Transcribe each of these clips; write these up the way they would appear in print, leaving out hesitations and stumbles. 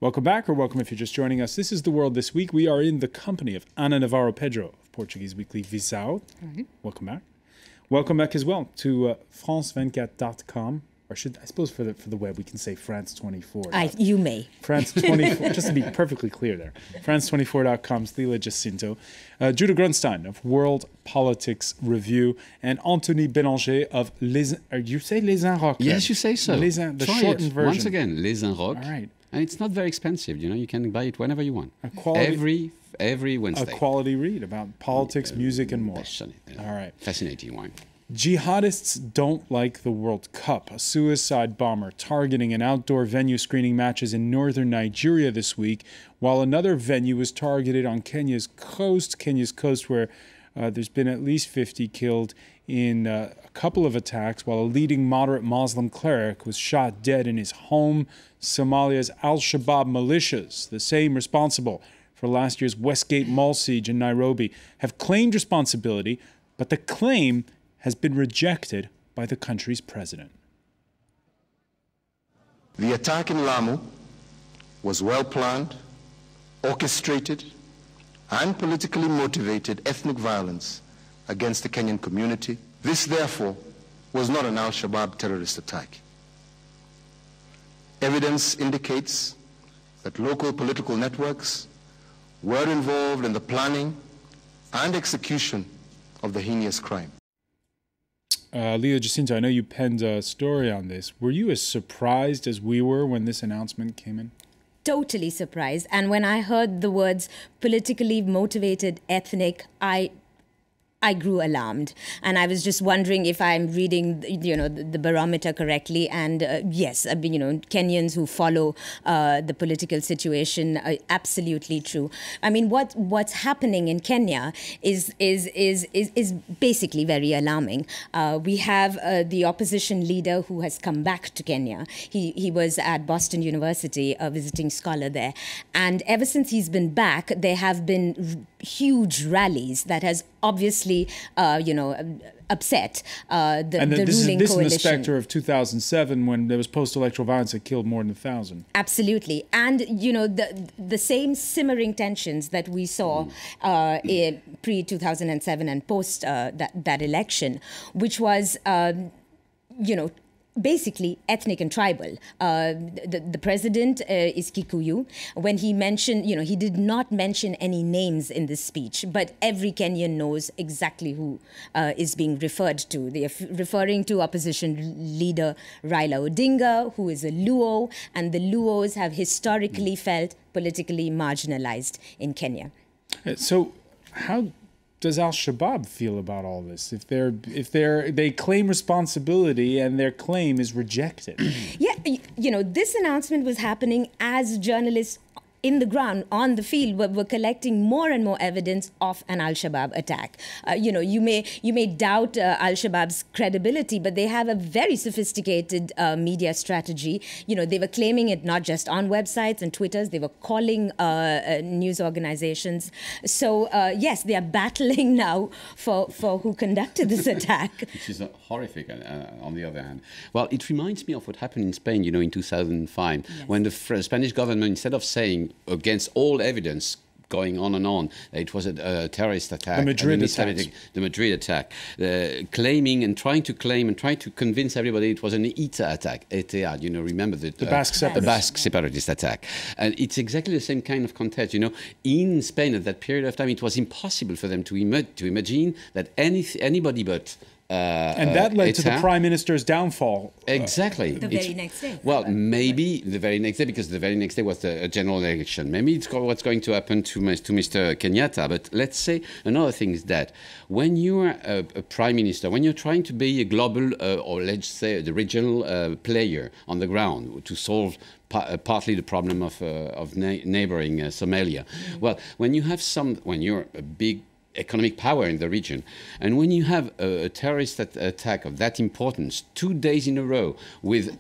Welcome back, or welcome if you're just joining us. This is The World This Week. We are in the company of Ana Navarro Pedro of Portuguese weekly Visão. Welcome back. Welcome back as well to France24.com. Or I suppose for the web we can say France24. You may. France24, just to be perfectly clear there. France24.com's Lila Jacinto. Judah Grunstein of World Politics Review. And Anthony Bélanger of you say Les Inrocks? Yes, you say so. The shortened version. Once again, Les Inrocks. All right. And it's not very expensive, you can buy it whenever you want. Every Wednesday. A quality read about politics, music, and more. All right. Fascinating one. Jihadists don't like the World Cup. A suicide bomber targeting an outdoor venue screening matches in northern Nigeria this week, while another venue was targeted on Kenya's coast where there's been at least 50 killed in a couple of attacks, while a leading moderate Muslim cleric was shot dead in his home. Somalia's Al-Shabaab militias, the same responsible for last year's Westgate Mall siege in Nairobi, have claimed responsibility, but the claim has been rejected by the country's president. The attack in Lamu was well-planned, orchestrated, and politically motivated ethnic violence against the Kenyan community. This, therefore, was not an Al-Shabaab terrorist attack. Evidence indicates that local political networks were involved in the planning and execution of the heinous crime. Lila Jacinto, I know you penned a story on this. Were you as surprised as we were when this announcement came in? Totally surprised. And when I heard the words politically motivated ethnic, I grew alarmed, and I was just wondering if I'm reading, the barometer correctly. And yes, Kenyans who follow the political situation are absolutely true. I mean, what's happening in Kenya is basically very alarming. We have the opposition leader who has come back to Kenya. He was at Boston University, a visiting scholar there, and ever since he's been back, there have been huge rallies that has obviously, upset the ruling coalition. This is in the specter of 2007 when there was post-electoral violence that killed more than 1,000. Absolutely. And, the same simmering tensions that we saw pre-2007 and post that election, which was, basically ethnic and tribal. The president is Kikuyu. When he mentioned, he did not mention any names in this speech, but every Kenyan knows exactly who is being referred to. They are referring to opposition leader Raila Odinga, who is a Luo, and the Luos have historically felt politically marginalized in Kenya. So how does Al-Shabaab feel about all this? If they claim responsibility and their claim is rejected? Yeah, this announcement was happening as journalists in the ground, on the field, were collecting more and more evidence of an Al-Shabaab attack. You may doubt Al-Shabaab's credibility, but they have a very sophisticated media strategy. They were claiming it not just on websites and Twitters, they were calling news organizations. So, yes, they are battling now for who conducted this attack. Which is horrific, on the other hand. Well, it reminds me of what happened in Spain, in 2005, yes, when the Spanish government, instead of saying against all evidence going on and on, it was a terrorist attack. The Madrid attack. Claiming and trying to convince everybody it was an ETA attack. ETA, remember the Basque separatist attack. And it's exactly the same kind of context. In Spain at that period of time, it was impossible for them to imagine that anybody but and that led to the Prime Minister's downfall. Exactly. The very next day. Well, maybe the very next day, because the very next day was a general election. Maybe it's what's going to happen to Mr. Kenyatta. But let's say another thing is that when you're a Prime Minister, when you're trying to be a global or let's say the regional player on the ground to solve partly the problem of neighboring Somalia. Well, when you're a big economic power in the region, and when you have a terrorist attack of that importance 2 days in a row with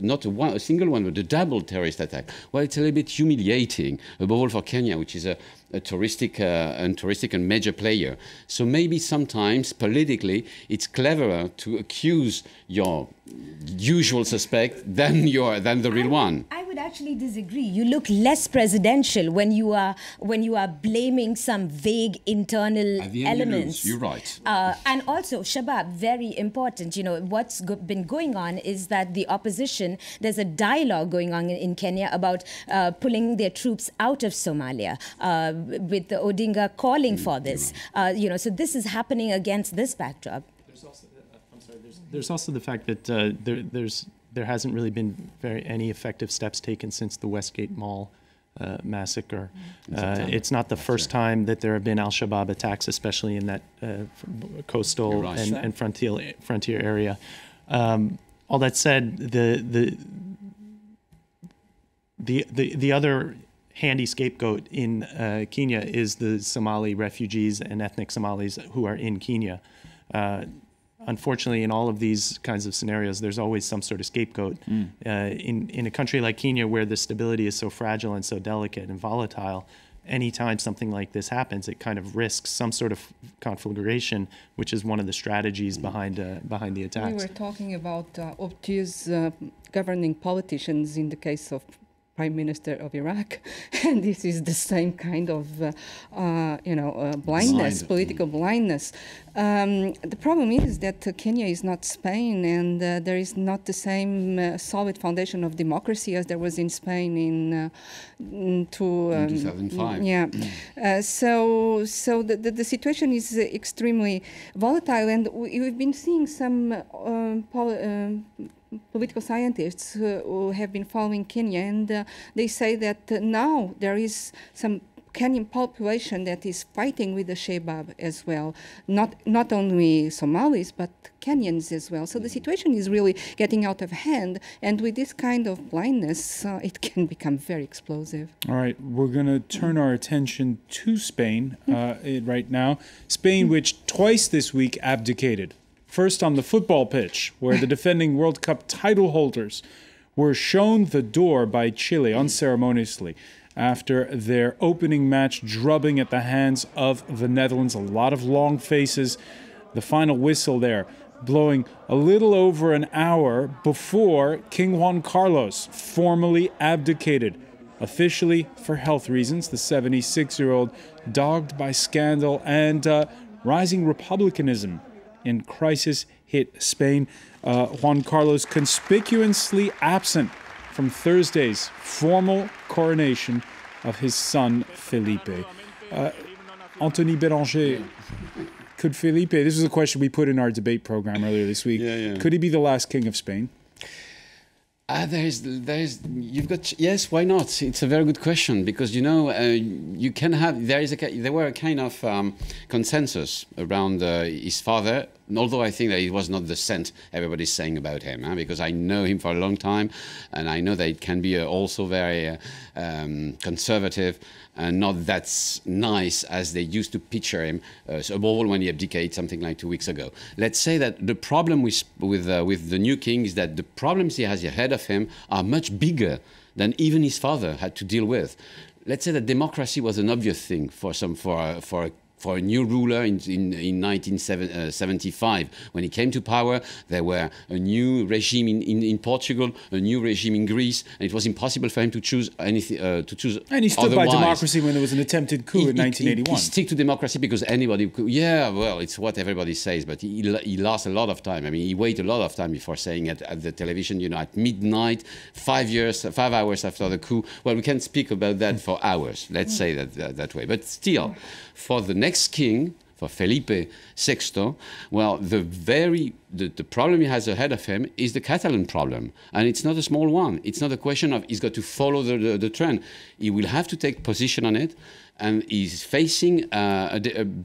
not a single one, but a double terrorist attack, well, it's a little bit humiliating, above all for Kenya, which is a touristic and major player. So maybe sometimes politically it's cleverer to accuse your usual suspect than the real one. I would actually disagree. You look less presidential when you are blaming some vague internal elements. You're right. And also, Shabaab, very important. You know, what's been going on is that the opposition, there's a dialogue going on in Kenya about pulling their troops out of Somalia, with the Odinga calling for this. You know, so this is happening against this backdrop. There's also the fact that there hasn't really been any effective steps taken since the Westgate Mall massacre. It's not the first time that there have been al-Shabaab attacks, especially in that coastal and frontier area. All that said, the other handy scapegoat in Kenya is the Somali refugees and ethnic Somalis who are in Kenya. Unfortunately, in all of these kinds of scenarios, there's always some sort of scapegoat. In a country like Kenya, where the stability is so fragile and so delicate and volatile, anytime something like this happens, it kind of risks some sort of conflagration, which is one of the strategies behind the attacks. We were talking about obtuse governing politicians in the case of Prime Minister of Iraq, and this is the same kind of, blindness, political blindness. The problem is that Kenya is not Spain, and there is not the same solid foundation of democracy as there was in Spain in 2005. So the situation is extremely volatile, and we've been seeing some political scientists who have been following Kenya, and they say that now there is some Kenyan population that is fighting with the Shabaab as well, not only Somalis, but Kenyans as well. So the situation is really getting out of hand, and with this kind of blindness, it can become very explosive. All right, we're going to turn our attention to Spain right now. Spain, which twice this week abdicated. First on the football pitch, where the defending World Cup title holders were shown the door by Chile unceremoniously after their opening match drubbing at the hands of the Netherlands. A lot of long faces. The final whistle there blowing a little over an hour before King Juan Carlos formally abdicated. Officially for health reasons, the 76-year-old, dogged by scandal and rising republicanism in crisis-hit Spain. Juan Carlos conspicuously absent from Thursday's formal coronation of his son, Felipe. Anthony Béranger, could Felipe, this was a question we put in our debate program earlier this week, could he be the last king of Spain? Yes, why not? It's a very good question, because you can have, there were a kind of consensus around his father, although I think that it was not the scent everybody's saying about him, because I know him for a long time, and I know that it can be also very conservative and not that nice as they used to picture him, above all when he abdicated something like 2 weeks ago. Let's say that the problem with the new king is that the problems he has ahead of him are much bigger than even his father had to deal with. Let's say that democracy was an obvious thing for a new ruler in 1975. When he came to power, there were a new regime in Portugal, a new regime in Greece, and it was impossible for him to choose anything. And he stood by democracy when there was an attempted coup in 1981. He stick to democracy because anybody could. Yeah, well, it's what everybody says, but he lost a lot of time. I mean, he waited a lot of time before saying at the television, at midnight, 5 hours after the coup. Well, we can speak about that for hours. Let's say that way. But still, for the next king, for Felipe VI, well, the problem he has ahead of him is the Catalan problem. And it's not a small one. It's not a question of he's got to follow the trend. He will have to take position on it. And he's facing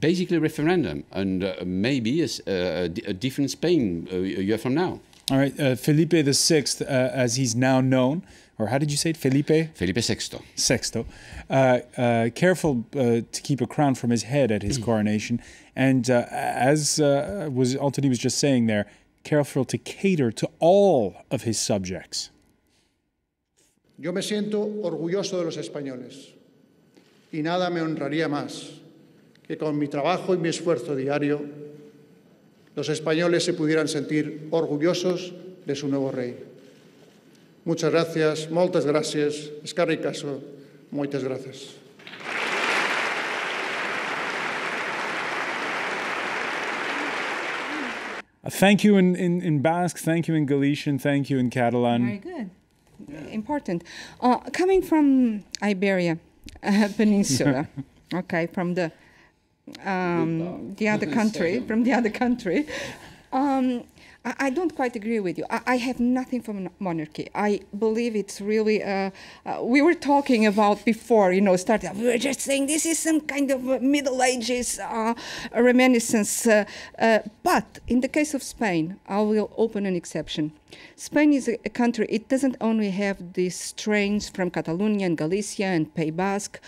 basically a referendum and maybe a different Spain a year from now. All right, Felipe VI, as he's now known, or how did you say it, Felipe? Felipe VI. Sexto. Careful to keep a crown from his head at his coronation. And as Anthony was just saying there, careful to cater to all of his subjects. Yo me siento orgulloso de los españoles y nada me honraría más que con mi trabajo y mi esfuerzo diario los españoles se pudieran sentir orgullosos de su nuevo rey. Muchas gracias, moltes gràcies, eskerrik asko, moitas gracias. Thank you in Basque, thank you in Galician, thank you in Catalan. Very good. Important. Coming from Iberia Peninsula, okay, from the other country, I don't quite agree with you. I have nothing from monarchy. I believe it's really, we were talking about before, starting, we were just saying this is some kind of Middle Ages reminiscence. But in the case of Spain, I will open an exception. Spain is a country, it doesn't only have these strains from Catalonia and Galicia and Pays Basque,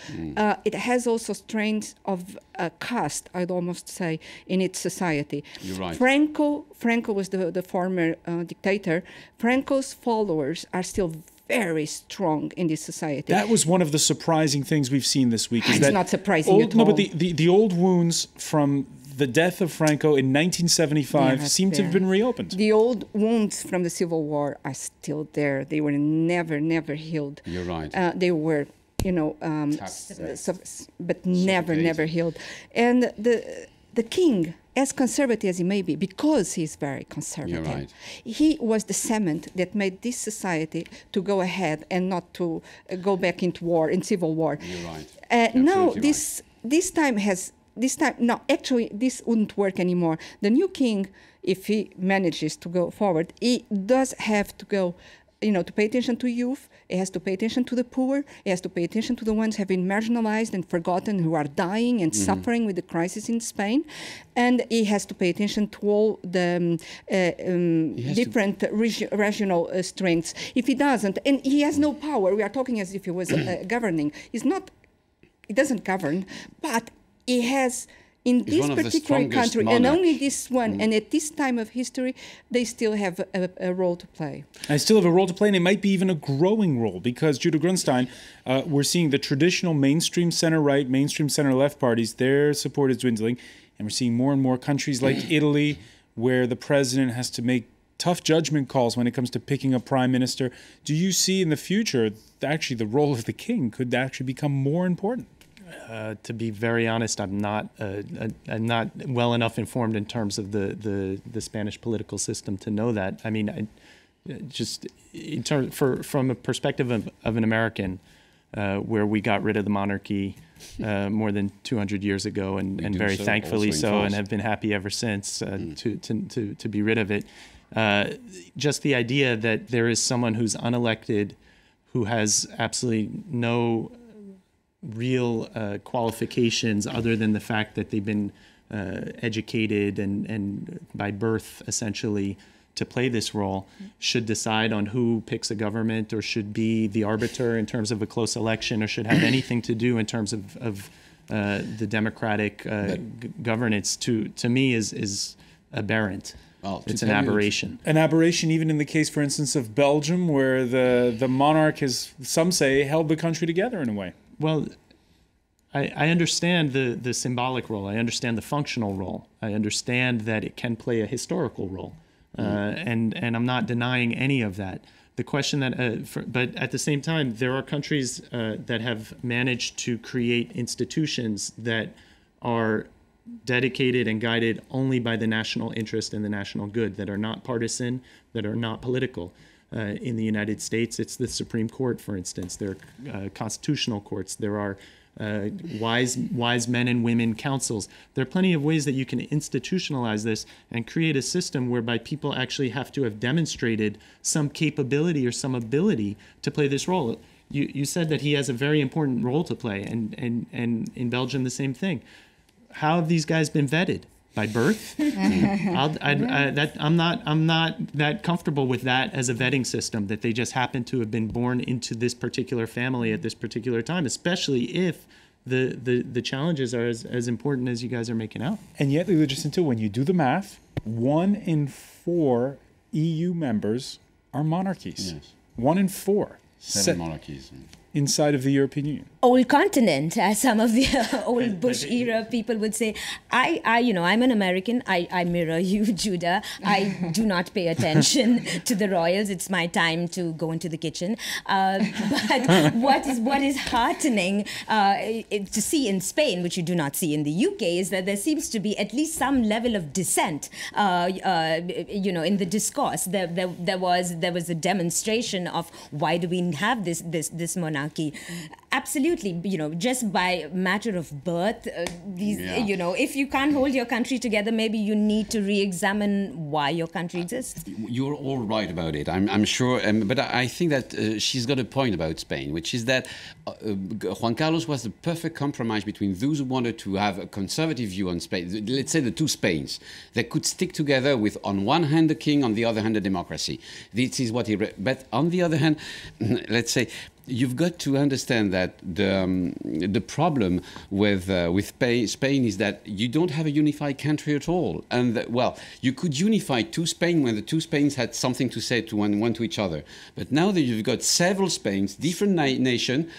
it has also strains of caste, I'd almost say, in its society. You're right. Franco was the former dictator. Franco's followers are still very strong in this society. That was one of the surprising things we've seen this week. It's not surprising at all. No, but the old wounds from the death of Franco in 1975 seem to have been reopened. The old wounds from the Civil War are still there. They were never healed. You're right. They were, but never healed. And the king, as conservative as he may be, because he's very conservative, You're right. he was the cement that made this society to go ahead and not to go back into war, in civil war. You're right. Now Absolutely this time, no, actually, this wouldn't work anymore. The new king, if he manages to go forward, he does have to go, to pay attention to youth. He has to pay attention to the poor. He has to pay attention to the ones who have been marginalized and forgotten, who are dying and suffering with the crisis in Spain. And he has to pay attention to all the different regional strengths. If he doesn't, and he has no power, we are talking as if he was governing. He doesn't govern, but he has, in this particular country, and only this one, and at this time of history, they still have a role to play. I still have a role to play, and it might be even a growing role, because Judah Grunstein, we're seeing the traditional mainstream center-right, mainstream center-left parties, their support is dwindling, and we're seeing more and more countries like Italy, where the president has to make tough judgment calls when it comes to picking a prime minister. Do you see in the future, actually, the role of the king could actually become more important? To be very honest, I'm not well enough informed in terms of the Spanish political system to know that. I mean, just in terms from a perspective of an American, where we got rid of the monarchy more than 200 years ago, and very thankfully so, and have been happy ever since to be rid of it. Just the idea that there is someone who's unelected, who has absolutely no real qualifications other than the fact that they've been educated and by birth essentially to play this role, should decide on who picks a government, or should be the arbiter in terms of a close election, or should have anything to do in terms of the democratic governance, to me is aberrant. Well, it's an aberration. An aberration even in the case, for instance, of Belgium, where the monarch has, some say, held the country together in a way. Well, I understand the symbolic role. I understand the functional role. I understand that it can play a historical role. And I'm not denying any of that. The question but at the same time, there are countries that have managed to create institutions that are dedicated and guided only by the national interest and the national good, that are not partisan, that are not political. In the United States, it's the Supreme Court, for instance. There are constitutional courts. There are wise men and women councils. There are plenty of ways that you can institutionalize this and create a system whereby people actually have to have demonstrated some capability or some ability to play this role. You said that he has a very important role to play, and in Belgium the same thing. How have these guys been vetted? By birth? I'm not that comfortable with that as a vetting system, that they just happen to have been born into this particular family at this particular time, especially if the challenges are as important as you guys are making out. And yet, Jacinto, when you do the math, 1 in 4 EU members are monarchies. Yes. 1 in 4. 7 monarchies. inside of the European Union? Old continent, as some of the old Bush era people would say. I'm an American. I mirror you, Judah. I do not pay attention to the royals. It's my time to go into the kitchen. But what is heartening to see in Spain, which you do not see in the UK, is that there seems to be at least some level of dissent. In the discourse, there was a demonstration of why do we have this monarchy. Absolutely, just by matter of birth, if you can't hold your country together, maybe you need to re-examine why your country exists. You're all right about it, I'm sure, but I think that she's got a point about Spain, which is that Juan Carlos was the perfect compromise between those who wanted to have a conservative view on Spain, let's say the two Spains, that could stick together with, on one hand, the king, on the other hand, the democracy. This is what he... But on the other hand, let's say, you've got to understand that the problem with Spain is that you don't have a unified country at all. And you could unify two Spain when the two Spains had something to say to one to each other. But now that you've got several Spains, different nations,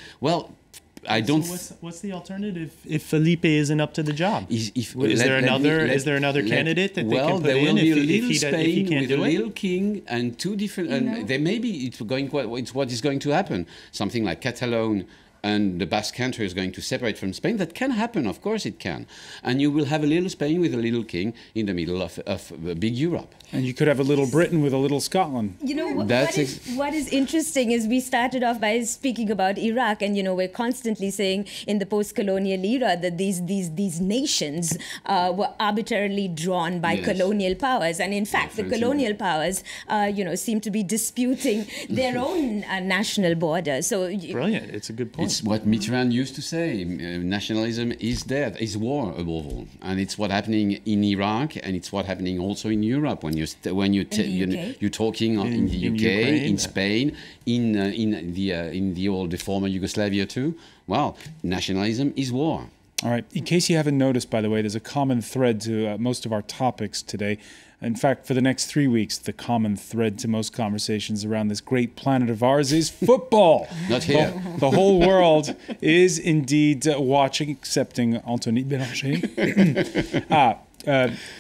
I don't. So what's the alternative if Felipe isn't up to the job? Is there another candidate that they can put there in will be if a little he Spain can't with do a it? little king and two different. And there may be it's what is going to happen. Something like Catalogne and the Basque country is going to separate from Spain. That can happen, of course it can. And you will have a little Spain with a little king in the middle of big Europe. And you could have a little Britain with a little Scotland. What is interesting is we started off by speaking about Iraq, and we're constantly saying in the post-colonial era that these nations were arbitrarily drawn by colonial powers, and in fact the colonial powers seem to be disputing their own national borders. So brilliant, it's a good point. It's what Mitterrand used to say. Nationalism is dead, is war above all, and it's what's happening in Iraq, and it's what's happening also in Europe you're talking in the UK, Ukraine, in Spain, in the former Yugoslavia too. Well, nationalism is war. All right. In case you haven't noticed, by the way, there's a common thread to most of our topics today. In fact, for the next 3 weeks, the common thread to most conversations around this great planet of ours is football. Not here. The whole world is indeed watching, excepting Anthony Bélanger.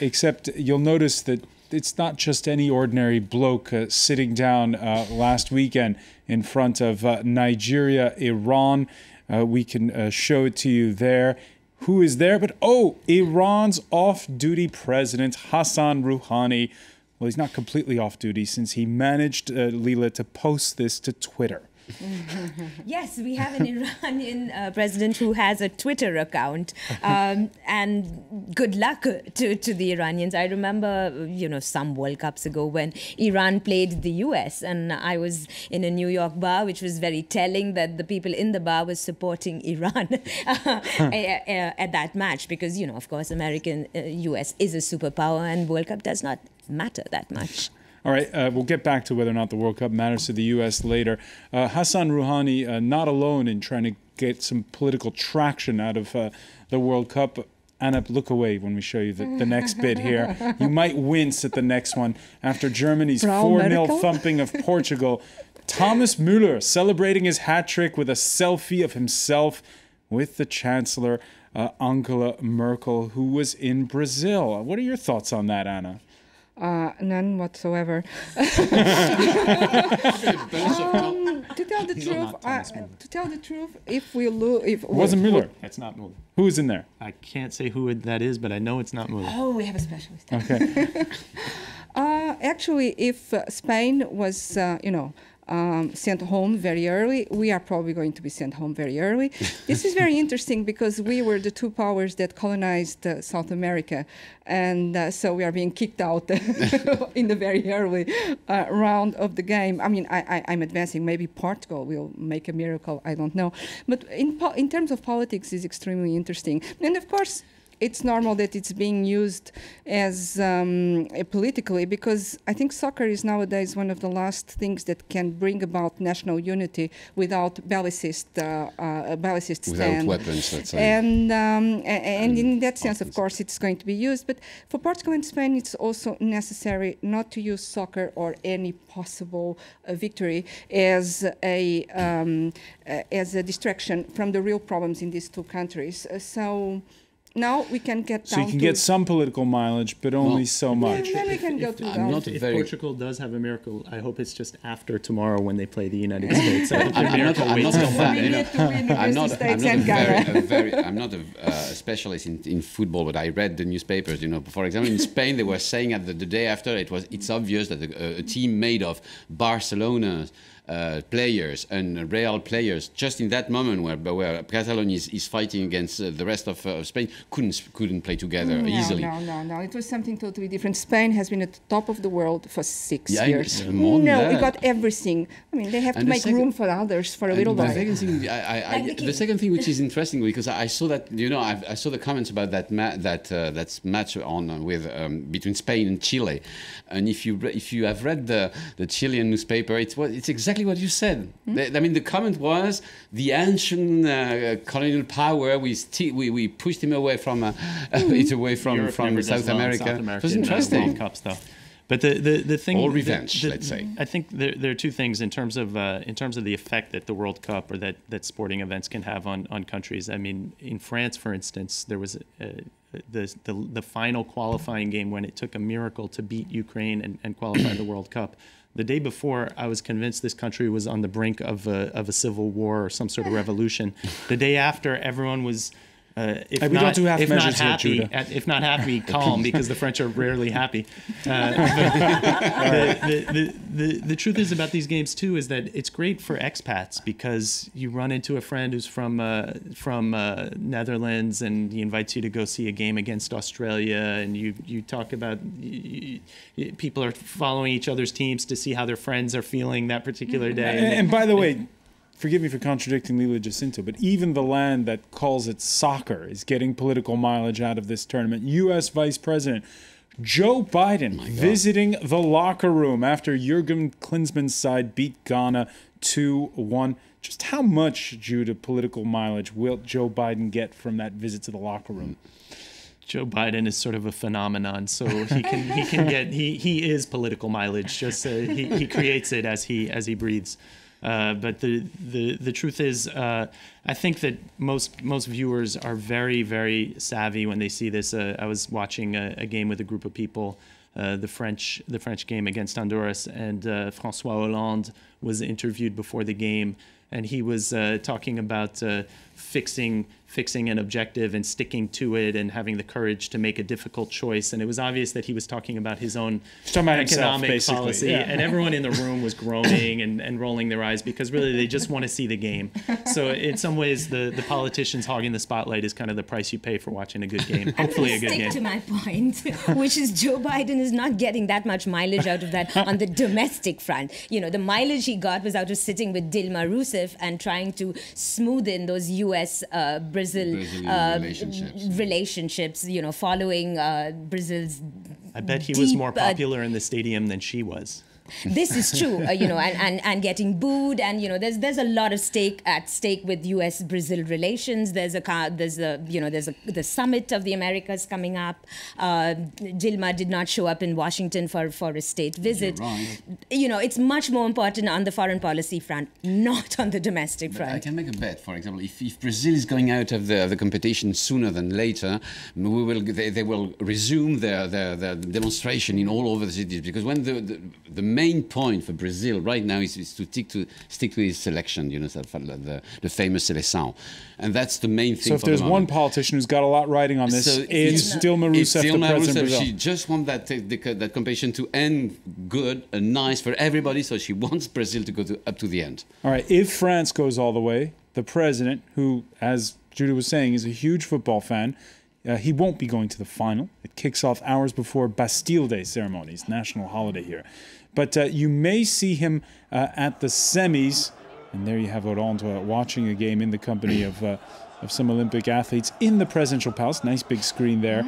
Except you'll notice that it's not just any ordinary bloke sitting down last weekend in front of Nigeria, Iran. We can show it to you there. Who is there? But, Iran's off-duty president, Hassan Rouhani. Well, he's not completely off-duty since he managed, Leela, to post this to Twitter. Yes, we have an Iranian president who has a Twitter account, and good luck to the Iranians. I remember, some World Cups ago when Iran played the US, and I was in a New York bar, which was very telling that the people in the bar was supporting Iran at that match because, of course, US is a superpower and World Cup does not matter that much. All right, we'll get back to whether or not the World Cup matters to the U.S. later. Hassan Rouhani, not alone in trying to get some political traction out of the World Cup. Anna, look away when we show you the next bit here. You might wince at the next one. After Germany's 4-0 thumping of Portugal, Thomas Müller celebrating his hat trick with a selfie of himself with the Chancellor, Angela Merkel, who was in Brazil. What are your thoughts on that, Anna? None whatsoever. To tell the truth, if we look, it wasn't Müller. It's not Müller. Who is in there? I can't say who that is, but I know it's not Müller. Oh, we have a specialist. Okay. Actually, if Spain was, sent home very early, we are probably going to be sent home very early. This is very interesting because we were the two powers that colonized South America, and so we are being kicked out in the very early round of the game. I mean, I'm advancing. Maybe Portugal will make a miracle. I don't know. But in terms of politics, it's extremely interesting. And of course, it's normal that it's being used as politically, because I think soccer is nowadays one of the last things that can bring about national unity without ballicist Without weapons, let's say. And in that sense, of course, it's going to be used. But for Portugal and Spain, it's also necessary not to use soccer or any possible victory as a distraction from the real problems in these two countries. So now we can get down So you can get some political mileage, but only so much. Then we can go to If Portugal does have a miracle, I hope it's just after tomorrow when they play the United States. I'm not a specialist in football, but I read the newspapers. For example, in Spain, they were saying the day after it's obvious that a team made of Barcelona players and Real players, just in that moment where Catalonia is fighting against the rest of Spain, couldn't play together easily. No. It was something totally different. Spain has been at the top of the world for 6 years. More than that. We got everything. I mean, they have to make room for others for a little while. The second thing, which is interesting, because I saw that I saw the comments about that match between Spain and Chile, and if you have read the Chilean newspaper, it's exactly what you said. The comment was the ancient colonial power. We pushed him away from South America. It was interesting. World Cups, though. But the thing, all revenge, let's say. I think there are two things in terms of the effect that the World Cup or that sporting events can have on countries. I mean, in France, for instance, there was the final qualifying game when it took a miracle to beat Ukraine and qualify the World Cup. The day before, I was convinced this country was on the brink of a civil war or some sort of revolution. The day after, everyone was, if not happy, calm, because the French are rarely happy. The truth is about these games too is that it's great for expats, because you run into a friend who's from Netherlands and he invites you to go see a game against Australia, and you talk about people are following each other's teams to see how their friends are feeling that particular day. And by the way, forgive me for contradicting Lila Jacinto, but even the land that calls it soccer is getting political mileage out of this tournament. U.S. Vice President Joe Biden visiting the locker room after Jurgen Klinsmann's side beat Ghana 2-1. Just how much, Judah, political mileage will Joe Biden get from that visit to the locker room? Joe Biden is sort of a phenomenon, so he is political mileage. Just he creates it as he breathes. But the truth is, I think that most viewers are very, very savvy when they see this. I was watching a game with a group of people, the French game against Honduras, and François Hollande was interviewed before the game, and he was talking about fixing an objective and sticking to it and having the courage to make a difficult choice. And it was obvious that he was talking about his own economic policy. Yeah. And everyone in the room was groaning and rolling their eyes, because really they just want to see the game. So in some ways, the politicians hogging the spotlight is kind of the price you pay for watching a good game. Hopefully a good game. To my point, which is Joe Biden is not getting that much mileage out of that on the domestic front. The mileage he got was out of sitting with Dilma Rousseff and trying to smooth in those U.S.-Brazil relationships, following Brazil's I bet he was more popular in the stadium than she was. This is true, and getting booed, and there's a lot of at stake with U.S.-Brazil relations. There's the summit of the Americas coming up. Dilma did not show up in Washington for a state visit. You're right. It's much more important on the foreign policy front, not on the domestic front. I can make a bet. For example, if Brazil is going out of the competition sooner than later, they will resume their demonstration in all over the cities, because when the main point for Brazil right now is to stick to his selection, the famous seleção, and that's the main thing. So if there's one politician who's got a lot riding on this, it's Dilma Rousseff, the president of Brazil. She just wants that competition to end good and nice for everybody, so she wants Brazil to go up to the end. All right, if France goes all the way, the president, who, as Judah was saying, is a huge football fan, he won't be going to the final. It kicks off hours before Bastille Day ceremonies, national holiday here. But you may see him at the semis, and there you have Hollande watching a game in the company of of some Olympic athletes in the presidential palace. Nice big screen there.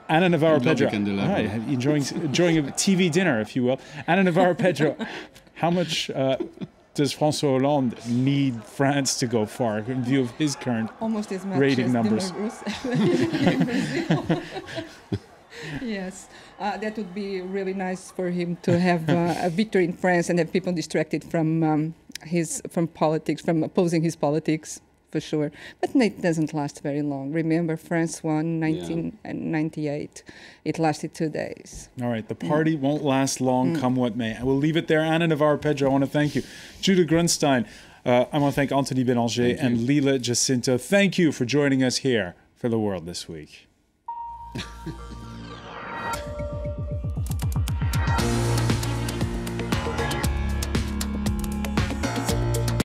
Ana Navarro Pedro, right, enjoying a TV dinner, if you will. Ana Navarro Pedro, how much does François Hollande need France to go far in view of his current almost as much rating as numbers? Yes, that would be really nice for him to have a victory in France and have people distracted from politics, from opposing his politics, for sure. But it doesn't last very long. Remember, France won 1998. It lasted 2 days. All right, the party won't last long, come what may. I will leave it there. Ana Navarro Pedro, I want to thank you. Judah Grunstein, I want to thank Anthony Bélanger and Lila Jacinto. Thank you for joining us here for The World This Week.